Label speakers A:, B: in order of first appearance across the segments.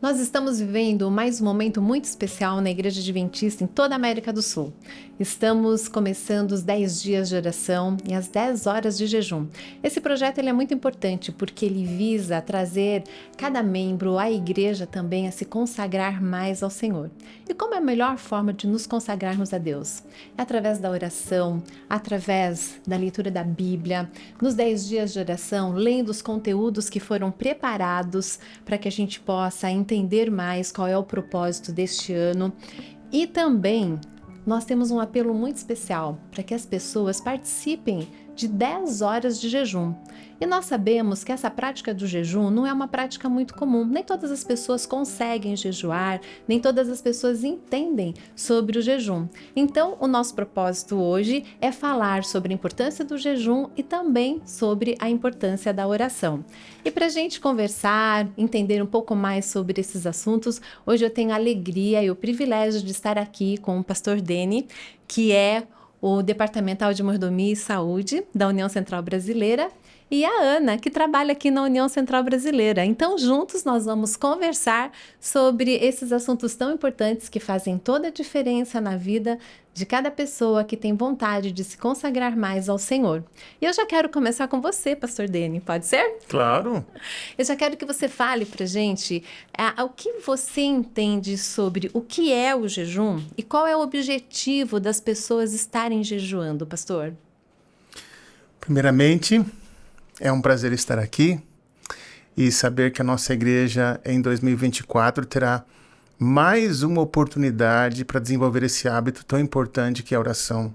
A: Nós estamos vivendo mais um momento muito especial na Igreja Adventista em toda a América do Sul. Estamos começando os 10 dias de oração e as 10 horas de jejum. Esse projeto ele é muito importante porque ele visa trazer cada membro, a igreja também, a se consagrar mais ao Senhor. E como é a melhor forma de nos consagrarmos a Deus? É através da oração, através da leitura da Bíblia, nos 10 dias de oração, lendo os conteúdos que foram preparados para que a gente possa entender mais qual é o propósito deste ano. E também nós temos um apelo muito especial para que as pessoas participem de 10 horas de jejum. E nós sabemos que essa prática do jejum não é uma prática muito comum. Nem todas as pessoas conseguem jejuar, nem todas as pessoas entendem sobre o jejum. Então, o nosso propósito hoje é falar sobre a importância do jejum e também sobre a importância da oração. E para a gente conversar, entender um pouco mais sobre esses assuntos, hoje eu tenho a alegria e o privilégio de estar aqui com o pastor Deni, que é o Departamental de Mordomia e Saúde da União Central Brasileira, e a Ana, que trabalha aqui na União Central Brasileira. Então, juntos nós vamos conversar sobre esses assuntos tão importantes que fazem toda a diferença na vida de cada pessoa que tem vontade de se consagrar mais ao Senhor. E eu já quero começar com você, pastor Deni, pode ser?
B: Claro.
A: Eu já quero que você fale pra gente o que você entende sobre o que é o jejum e qual é o objetivo das pessoas estarem jejuando, pastor?
B: Primeiramente, é um prazer estar aqui e saber que a nossa igreja em 2024 terá mais uma oportunidade para desenvolver esse hábito tão importante que é a oração,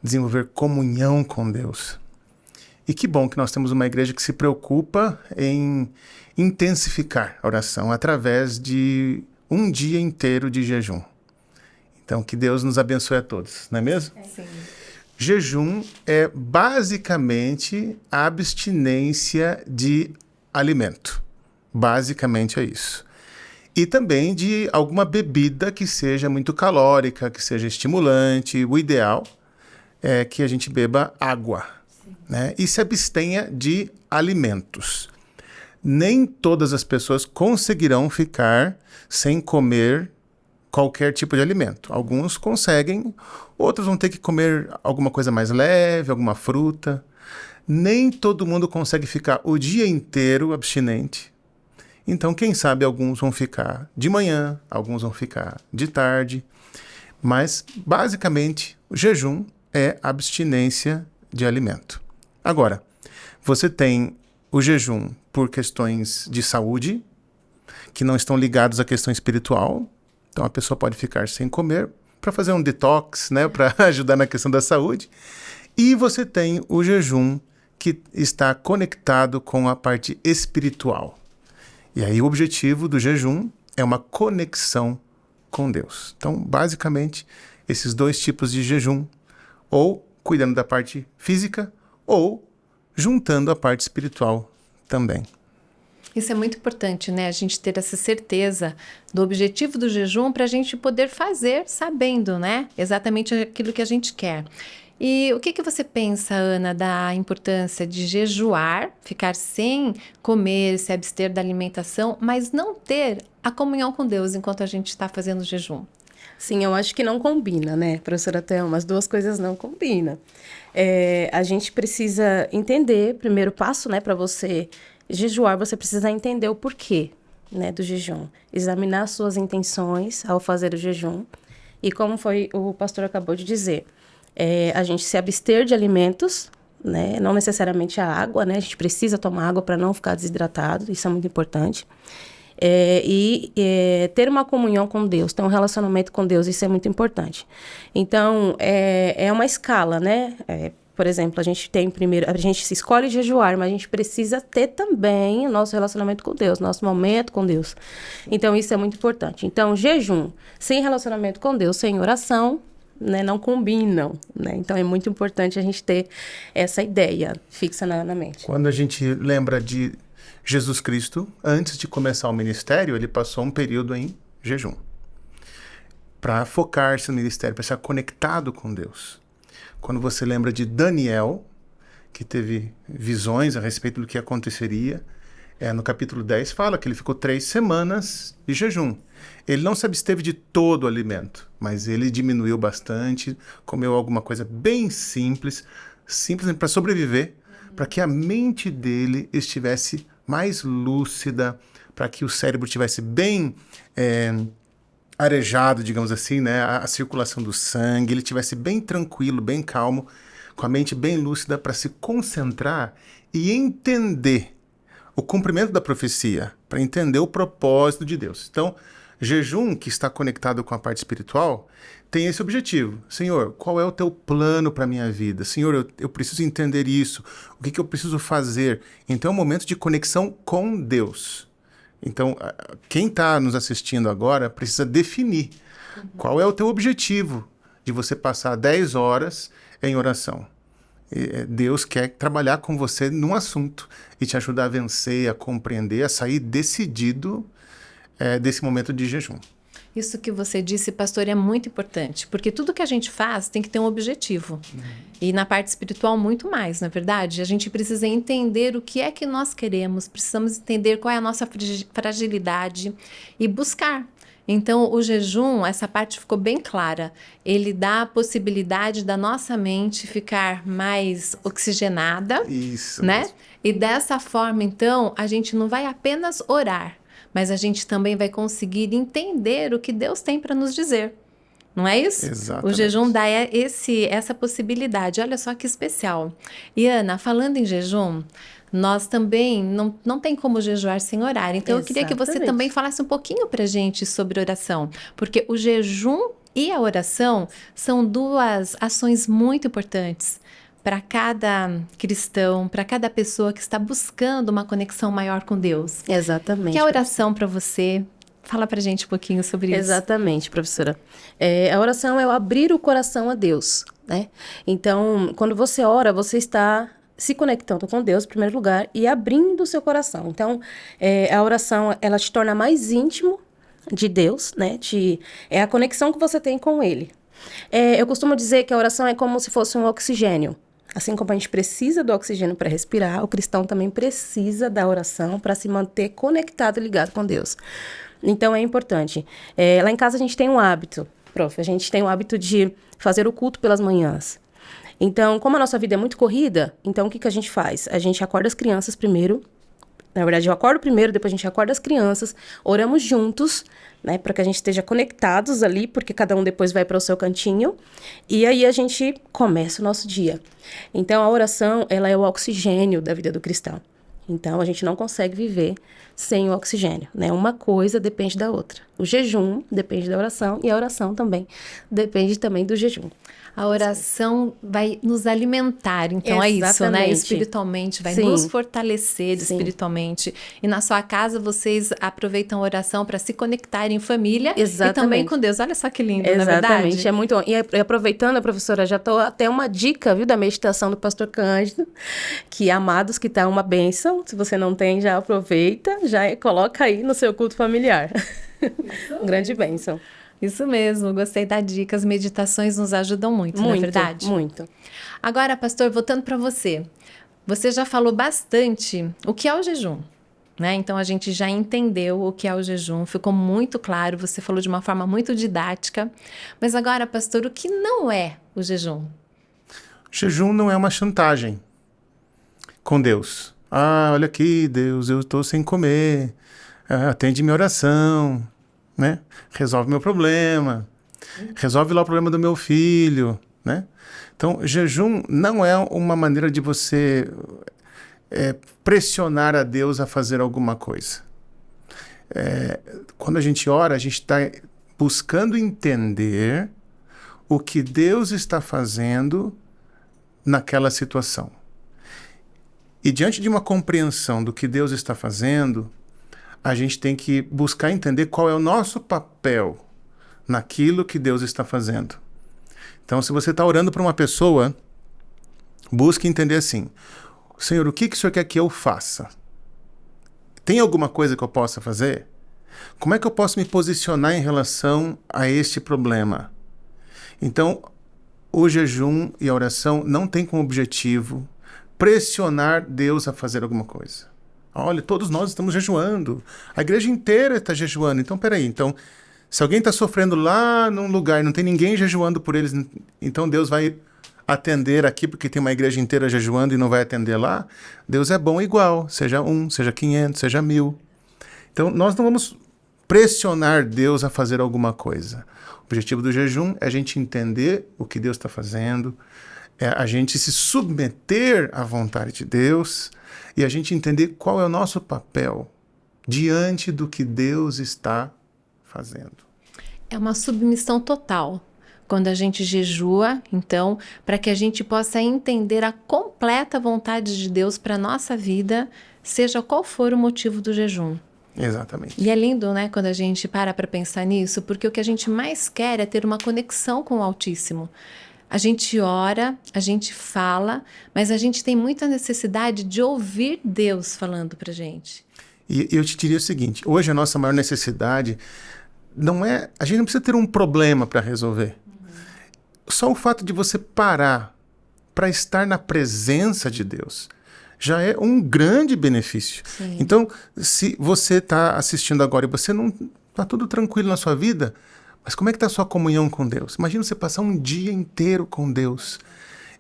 B: desenvolver comunhão com Deus. E que bom que nós temos uma igreja que se preocupa em intensificar a oração através de um dia inteiro de jejum. Então, que Deus nos abençoe a todos, não é mesmo?
A: Sim.
B: Jejum é basicamente a abstinência de alimento. Basicamente é isso. E também de alguma bebida que seja muito calórica, que seja estimulante. O ideal é que a gente beba água, né? E se abstenha de alimentos. Nem todas as pessoas conseguirão ficar sem comer qualquer tipo de alimento. Alguns conseguem, outros vão ter que comer alguma coisa mais leve, alguma fruta. Nem todo mundo consegue ficar o dia inteiro abstinente. Então, quem sabe alguns vão ficar de manhã, alguns vão ficar de tarde. Mas, basicamente, o jejum é abstinência de alimento. Agora, você tem o jejum por questões de saúde, que não estão ligados à questão espiritual. Então, a pessoa pode ficar sem comer para fazer um detox, né, para ajudar na questão da saúde. E você tem o jejum que está conectado com a parte espiritual. E aí o objetivo do jejum é uma conexão com Deus. Então, basicamente, esses dois tipos de jejum, ou cuidando da parte física, ou juntando a parte espiritual também.
A: Isso é muito importante, né? A gente ter essa certeza do objetivo do jejum para a gente poder fazer sabendo, né? Exatamente aquilo que a gente quer. E o que você pensa, Ana, da importância de jejuar, ficar sem comer, se abster da alimentação, mas não ter a comunhão com Deus enquanto a gente está fazendo o jejum?
C: Sim, eu acho que não combina, né, professora Thelma? As duas coisas não combinam. A gente precisa entender, primeiro passo, né, para você jejuar, você precisa entender o porquê, né, do jejum. Examinar suas intenções ao fazer o jejum. E como foi o pastor acabou de dizer, a gente se abster de alimentos, né, não necessariamente a água, né, a gente precisa tomar água para não ficar desidratado, isso é muito importante. Ter uma comunhão com Deus, ter um relacionamento com Deus, isso é muito importante. Então, é uma escala, né? Por exemplo, a gente se escolhe jejuar, mas a gente precisa ter também o nosso relacionamento com Deus, nosso momento com Deus. Então, isso é muito importante. Então, jejum sem relacionamento com Deus, sem oração, né, não combinam, né? Então, é muito importante a gente ter essa ideia fixa na mente.
B: Quando a gente lembra de Jesus Cristo, antes de começar o ministério, ele passou um período em jejum para focar-se no ministério, para estar conectado com Deus. Quando você lembra de Daniel, que teve visões a respeito do que aconteceria, No capítulo 10 fala que ele ficou 3 semanas de jejum. Ele não se absteve de todo o alimento, mas ele diminuiu bastante, comeu alguma coisa bem simples para sobreviver, para que a mente dele estivesse mais lúcida, para que o cérebro estivesse bem arejado, digamos assim, né? A circulação do sangue, ele estivesse bem tranquilo, bem calmo, com a mente bem lúcida para se concentrar e entender o cumprimento da profecia, para entender o propósito de Deus. Então, jejum, que está conectado com a parte espiritual, tem esse objetivo. Senhor, qual é o teu plano para a minha vida? Senhor, eu preciso entender isso. O que eu preciso fazer? Então, é um momento de conexão com Deus. Então, quem está nos assistindo agora precisa definir qual é o teu objetivo de você passar 10 horas em oração. Deus quer trabalhar com você num assunto e te ajudar a vencer, a compreender, a sair decidido desse momento de jejum.
A: Isso que você disse, pastor, é muito importante, porque tudo que a gente faz tem que ter um objetivo. E na parte espiritual, muito mais, não é verdade? A gente precisa entender o que é que nós queremos, precisamos entender qual é a nossa fragilidade e buscar. Então, o jejum, essa parte ficou bem clara. Ele dá a possibilidade da nossa mente ficar mais oxigenada.
B: Isso
A: né?
B: mesmo.
A: E dessa forma, então, a gente não vai apenas orar, mas a gente também vai conseguir entender o que Deus tem para nos dizer. Não é isso?
B: Exatamente.
A: O jejum dá essa possibilidade. Olha só que especial. E Ana, falando em jejum, nós também não tem como jejuar sem orar. Então, eu queria que você
C: Exatamente.
A: também falasse um pouquinho para a gente sobre oração. Porque o jejum e a oração são duas ações muito importantes para cada cristão, para cada pessoa que está buscando uma conexão maior com Deus.
C: Exatamente.
A: Que é a oração para você? Fala pra gente um pouquinho sobre isso.
C: Exatamente, professora. A oração é o abrir o coração a Deus, né? Então, quando você ora, você está se conectando com Deus, em primeiro lugar, e abrindo o seu coração. Então, a oração, ela te torna mais íntimo de Deus, né? É a conexão que você tem com Ele. Eu costumo dizer que a oração é como se fosse um oxigênio. Assim como a gente precisa do oxigênio para respirar, o cristão também precisa da oração para se manter conectado e ligado com Deus. Então, é importante. Lá em casa a gente tem um hábito, prof. A gente tem o hábito de fazer o culto pelas manhãs. Então, como a nossa vida é muito corrida, então o que a gente faz? A gente acorda as crianças primeiro. Na verdade, eu acordo primeiro, depois a gente acorda as crianças, oramos juntos, né, para que a gente esteja conectados ali, porque cada um depois vai para o seu cantinho, e aí a gente começa o nosso dia. Então, a oração, ela é o oxigênio da vida do cristão. Então, a gente não consegue viver sem o oxigênio, né? Uma coisa depende da outra. O jejum depende da oração e a oração também depende também do jejum.
A: A oração vai nos alimentar, então é isso, né?
C: Exatamente.
A: Espiritualmente, vai
C: Sim.
A: nos fortalecer
C: Sim.
A: espiritualmente. E na sua casa, vocês aproveitam a oração para se conectar em família e
C: Exatamente.
A: também com Deus. Olha só que lindo, não é verdade?
C: Exatamente, é muito bom. E aproveitando, professora, já estou até uma dica, viu, da meditação do pastor Cândido, que amados, que tá uma bênção. Se você não tem, já aproveita, já coloca aí no seu culto familiar. Um grande bênção.
A: Isso mesmo, gostei da dica. As meditações nos ajudam muito, não é verdade?
C: Muito.
A: Agora, pastor, voltando para você. Você já falou bastante o que é o jejum, né? Então, a gente já entendeu o que é o jejum, ficou muito claro, você falou de uma forma muito didática. Mas agora, pastor, o que não é o jejum?
B: Jejum não é uma chantagem com Deus. Olha aqui, Deus, eu estou sem comer. Atende minha oração, né? Resolve meu problema. Resolve lá o problema do meu filho, né? Então, jejum não é uma maneira de você pressionar a Deus a fazer alguma coisa. Quando a gente ora, a gente está buscando entender o que Deus está fazendo naquela situação. E diante de uma compreensão do que Deus está fazendo, a gente tem que buscar entender qual é o nosso papel naquilo que Deus está fazendo. Então, se você está orando para uma pessoa, busque entender assim: Senhor, o que o Senhor quer que eu faça? Tem alguma coisa que eu possa fazer? Como é que eu posso me posicionar em relação a este problema? Então, o jejum e a oração não tem como objetivo pressionar Deus a fazer alguma coisa. Olha, todos nós estamos jejuando. A igreja inteira está jejuando. Então, peraí. Então, se alguém está sofrendo lá num lugar e não tem ninguém jejuando por eles, então Deus vai atender aqui porque tem uma igreja inteira jejuando e não vai atender lá? Deus é bom igual. Seja 1, seja 500, seja 1000. Então, nós não vamos pressionar Deus a fazer alguma coisa. O objetivo do jejum é a gente entender o que Deus está fazendo, é a gente se submeter à vontade de Deus e a gente entender qual é o nosso papel diante do que Deus está fazendo.
A: É uma submissão total. Quando a gente jejua, então, para que a gente possa entender a completa vontade de Deus para a nossa vida, seja qual for o motivo do jejum.
B: Exatamente.
A: E é lindo, né, quando a gente para pensar nisso, porque o que a gente mais quer é ter uma conexão com o Altíssimo. A gente ora, a gente fala, mas a gente tem muita necessidade de ouvir Deus falando pra gente.
B: E eu te diria o seguinte, hoje a nossa maior necessidade não é... A gente não precisa ter um problema para resolver. Só o fato de você parar para estar na presença de Deus já é um grande benefício.
A: Sim.
B: Então, se você está assistindo agora e você não está tudo tranquilo na sua vida, mas como é que está a sua comunhão com Deus? Imagina você passar um dia inteiro com Deus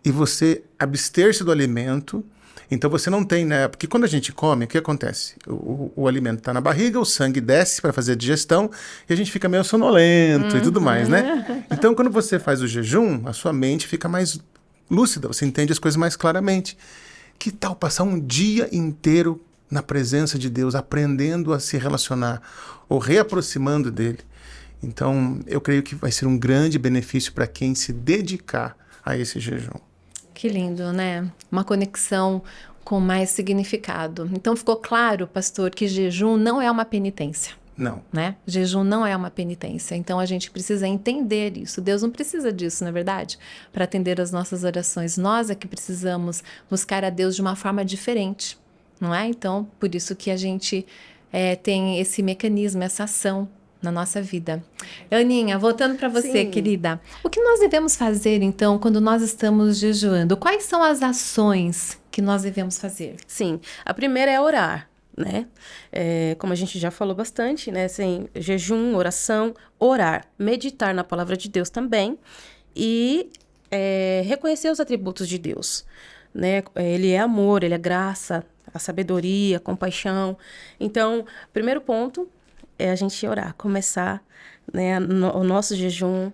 B: e você abster-se do alimento. Então você não tem, né? Porque quando a gente come, o que acontece? O alimento está na barriga, o sangue desce para fazer a digestão e a gente fica meio sonolento e tudo mais, né? Então quando você faz o jejum, a sua mente fica mais lúcida, você entende as coisas mais claramente. Que tal passar um dia inteiro na presença de Deus, aprendendo a se relacionar ou reaproximando dele? Então, eu creio que vai ser um grande benefício para quem se dedicar a esse jejum.
A: Que lindo, né? Uma conexão com mais significado. Então, ficou claro, pastor, que jejum não é uma penitência.
B: Não.
A: Né? Jejum não é uma penitência. Então, a gente precisa entender isso. Deus não precisa disso, não é verdade? Para atender as nossas orações. Nós é que precisamos buscar a Deus de uma forma diferente, não é? Então, por isso que a gente tem esse mecanismo, essa ação na nossa vida. Aninha, voltando para você,
C: Sim.
A: querida. O que nós devemos fazer, então, quando nós estamos jejuando? Quais são as ações que nós devemos fazer?
C: Sim, a primeira é orar, né? Como a gente já falou bastante, né? Assim, jejum, oração, orar, meditar na palavra de Deus também e reconhecer os atributos de Deus, né? Ele é amor, ele é graça, a sabedoria, a compaixão. Então, primeiro ponto é a gente orar, começar, né, o nosso jejum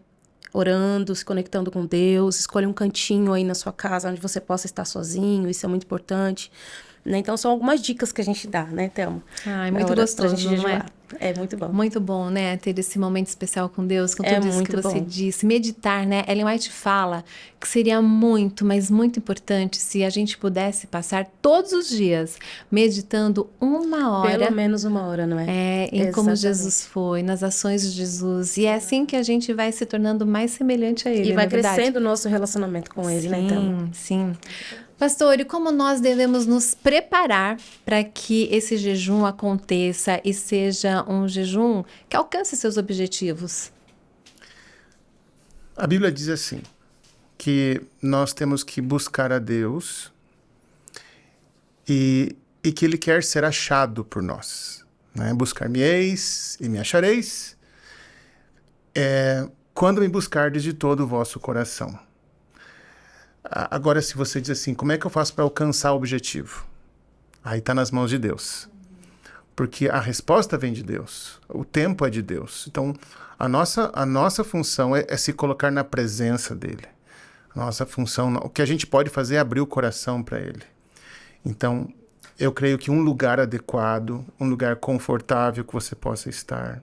C: orando, se conectando com Deus, escolha um cantinho aí na sua casa onde você possa estar sozinho, isso é muito importante, né? Então, são algumas dicas que a gente dá, né, Thelma?
A: É muito gostoso,
C: pra gente
A: não é?
C: jejuar. É muito bom.
A: Muito bom, né? Ter esse momento especial com Deus, com
C: É
A: tudo isso que
C: muito
A: você
C: bom.
A: disse. Meditar, né? Ellen White fala que seria muito, mas muito importante se a gente pudesse passar todos os dias meditando 1 hora.
C: Pelo menos 1 hora, não é?
A: Em como
C: Exatamente.
A: Jesus foi, nas ações de Jesus. E é assim que a gente vai se tornando mais semelhante a Ele,
C: E vai
A: não é verdade?
C: crescendo o nosso relacionamento com ele, né, Thelma?
A: Sim. Pastor, e como nós devemos nos preparar para que esse jejum aconteça e seja um jejum que alcance seus objetivos?
B: A Bíblia diz assim, que nós temos que buscar a Deus e que Ele quer ser achado por nós. Né? Buscar-me-eis e me achareis, quando me buscardes de todo o vosso coração. Agora, se você diz assim, como é que eu faço para alcançar o objetivo? Aí está nas mãos de Deus. Porque a resposta vem de Deus. O tempo é de Deus. Então, a nossa função é se colocar na presença dEle. A nossa função, o que a gente pode fazer é abrir o coração para Ele. Então, eu creio que um lugar adequado, um lugar confortável que você possa estar,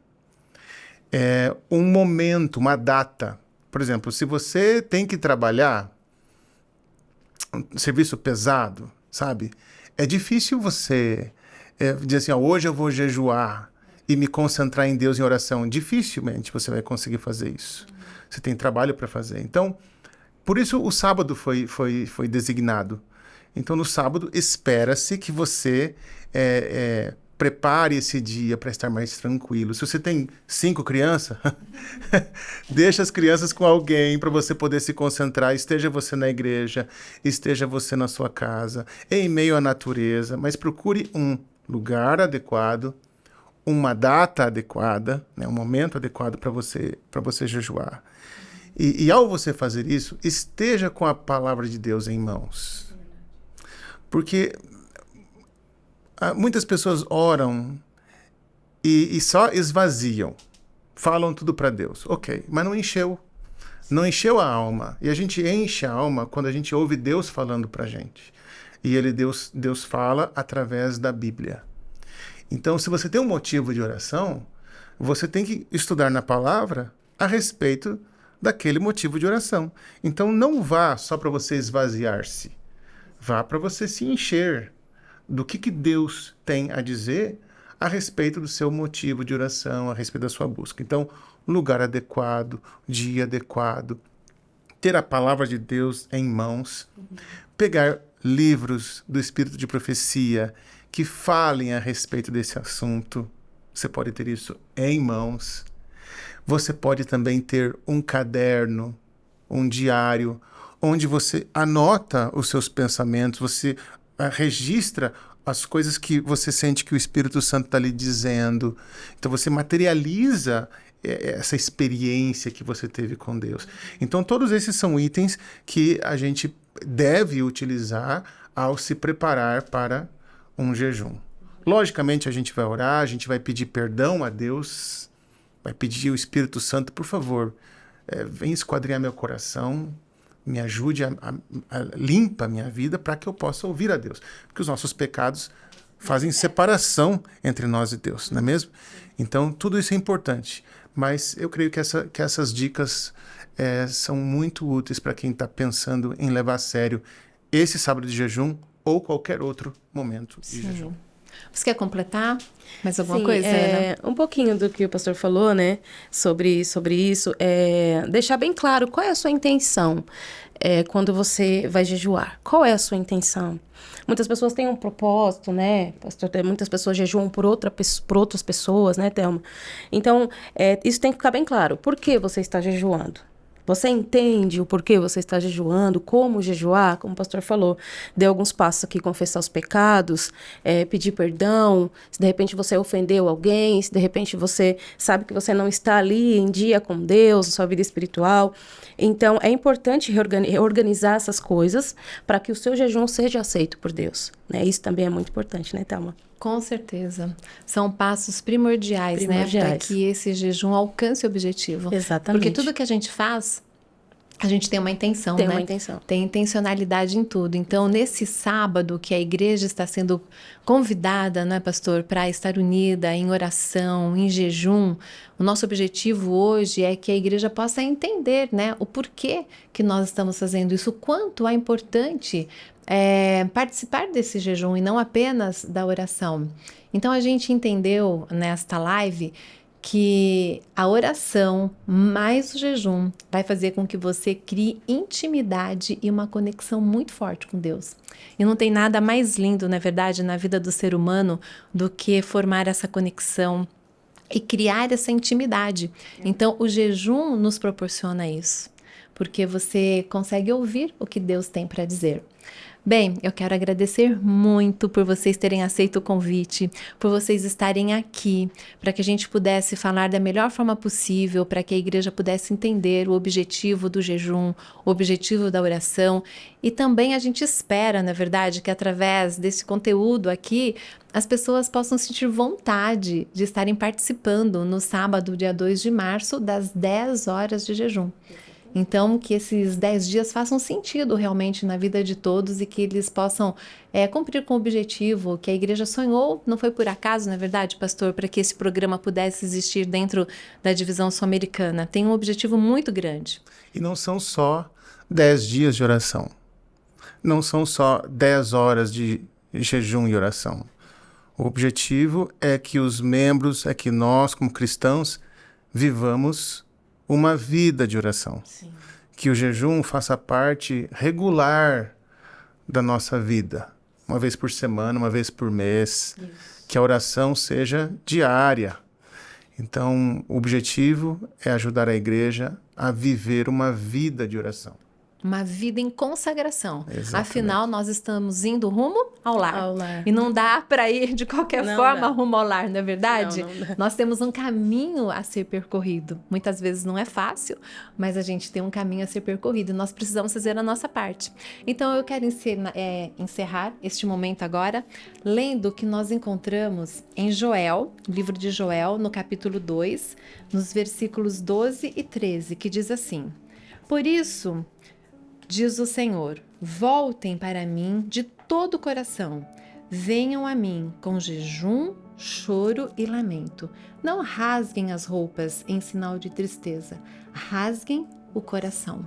B: um momento, uma data. Por exemplo, se você tem que trabalhar um serviço pesado, sabe? É difícil você dizer assim, hoje eu vou jejuar e me concentrar em Deus em oração. Dificilmente você vai conseguir fazer isso. Você tem trabalho para fazer. Então, por isso o sábado foi designado. Então, no sábado, espera-se que você prepare esse dia para estar mais tranquilo. Se você tem 5 crianças, deixa as crianças com alguém para você poder se concentrar. Esteja você na igreja, esteja você na sua casa, em meio à natureza, mas procure um lugar adequado, uma data adequada, né, um momento adequado para você jejuar. E ao você fazer isso, esteja com a palavra de Deus em mãos. Porque muitas pessoas oram e só esvaziam. Falam tudo para Deus. Ok, mas não encheu. Não encheu a alma. E a gente enche a alma quando a gente ouve Deus falando para a gente. E Deus fala através da Bíblia. Então, se você tem um motivo de oração, você tem que estudar na palavra a respeito daquele motivo de oração. Então, não vá só para você esvaziar-se. Vá para você se encher do que Deus tem a dizer a respeito do seu motivo de oração, a respeito da sua busca. Então, lugar adequado, dia adequado, ter a palavra de Deus em mãos, pegar livros do Espírito de Profecia que falem a respeito desse assunto. Você pode ter isso em mãos. Você pode também ter um caderno, um diário, onde você anota os seus pensamentos, você registra as coisas que você sente que o Espírito Santo está lhe dizendo. Então você materializa essa experiência que você teve com Deus. Então todos esses são itens que a gente deve utilizar ao se preparar para um jejum. Logicamente a gente vai orar, a gente vai pedir perdão a Deus, vai pedir ao Espírito Santo, por favor, vem esquadrinhar meu coração, me ajude a limpa a minha vida para que eu possa ouvir a Deus. Porque os nossos pecados fazem separação entre nós e Deus, não é mesmo? Então, tudo isso é importante. Mas eu creio que essas dicas são muito úteis para quem está pensando em levar a sério esse sábado de jejum ou qualquer outro momento de jejum.
A: Você quer completar mais alguma
C: Sim,
A: coisa, Ana?
C: Um pouquinho do que o pastor falou, né, sobre isso, deixar bem claro qual é a sua intenção quando você vai jejuar. Qual é a sua intenção? Muitas pessoas têm um propósito, né, pastor? Muitas pessoas jejuam por outras pessoas, né, Thelma? Então, isso tem que ficar bem claro. Por que você está jejuando? Você entende o porquê você está jejuando, como jejuar, como o pastor falou, dê alguns passos aqui, confessar os pecados, pedir perdão, se de repente você ofendeu alguém, se de repente você sabe que você não está ali em dia com Deus, na sua vida espiritual. Então, é importante reorganizar essas coisas para que o seu jejum seja aceito por Deus, né? Isso também é muito importante, né, Thelma?
A: Com certeza. São passos primordiais, né? Para que esse jejum alcance o objetivo.
C: Exatamente.
A: Porque tudo que a gente faz, a gente tem uma intenção,
C: Tem
A: né?
C: uma intenção.
A: Tem intencionalidade em tudo. Então, nesse sábado que a igreja está sendo convidada, né, pastor, para estar unida em oração, em jejum, o nosso objetivo hoje é que a igreja possa entender, né, o porquê que nós estamos fazendo isso, o quanto é importante participar desse jejum e não apenas da oração. Então, a gente entendeu nesta live que a oração mais o jejum vai fazer com que você crie intimidade e uma conexão muito forte com Deus. E não tem nada mais lindo, na verdade, na vida do ser humano do que formar essa conexão e criar essa intimidade. Então, o jejum nos proporciona isso, porque você consegue ouvir o que Deus tem para dizer. Bem, eu quero agradecer muito por vocês terem aceito o convite, por vocês estarem aqui, para que a gente pudesse falar da melhor forma possível, para que a igreja pudesse entender o objetivo do jejum, o objetivo da oração. E também a gente espera, na verdade, que através desse conteúdo aqui, as pessoas possam sentir vontade de estarem participando no sábado, dia 2 de março, das 10 horas de jejum. Então, que esses 10 dias façam sentido realmente na vida de todos e que eles possam cumprir com o objetivo que a igreja sonhou. Não foi por acaso, não é verdade, pastor, para que esse programa pudesse existir dentro da divisão sul-americana. Tem um objetivo muito grande.
B: E não são só 10 dias de oração. Não são só 10 horas de jejum e oração. O objetivo é que os membros, é que nós, como cristãos, vivamos uma vida de oração.
C: Sim.
B: Que o jejum faça parte regular da nossa vida. Uma vez por semana, uma vez por mês.
C: Isso.
B: Que a oração seja diária. Então, o objetivo é ajudar a igreja a viver uma vida de oração.
A: uma vida em consagração.
B: Exatamente.
A: Afinal, nós estamos indo rumo ao lar.
C: Ao lar.
A: E não dá para ir de qualquer
C: Não
A: forma
C: dá.
A: rumo ao lar, não é verdade?
C: Não dá.
A: Nós temos um caminho a ser percorrido. Muitas vezes não é fácil, mas a gente tem um caminho a ser percorrido e nós precisamos fazer a nossa parte. Então, eu quero encerrar este momento agora, lendo o que nós encontramos em Joel, livro de Joel, no capítulo 2, nos versículos 12 e 13, que diz assim: Por isso, diz o Senhor, voltem para mim de todo o coração. Venham a mim com jejum, choro e lamento. Não rasguem as roupas em sinal de tristeza. Rasguem o coração.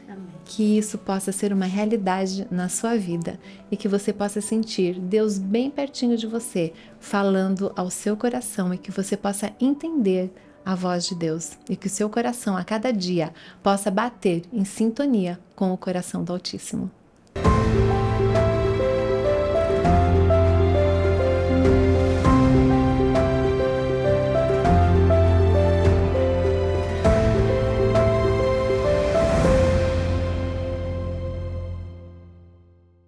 C: Amém.
A: Que isso possa ser uma realidade na sua vida e que você possa sentir Deus bem pertinho de você, falando ao seu coração e que você possa entender a voz de Deus e que o seu coração a cada dia possa bater em sintonia com o coração do Altíssimo.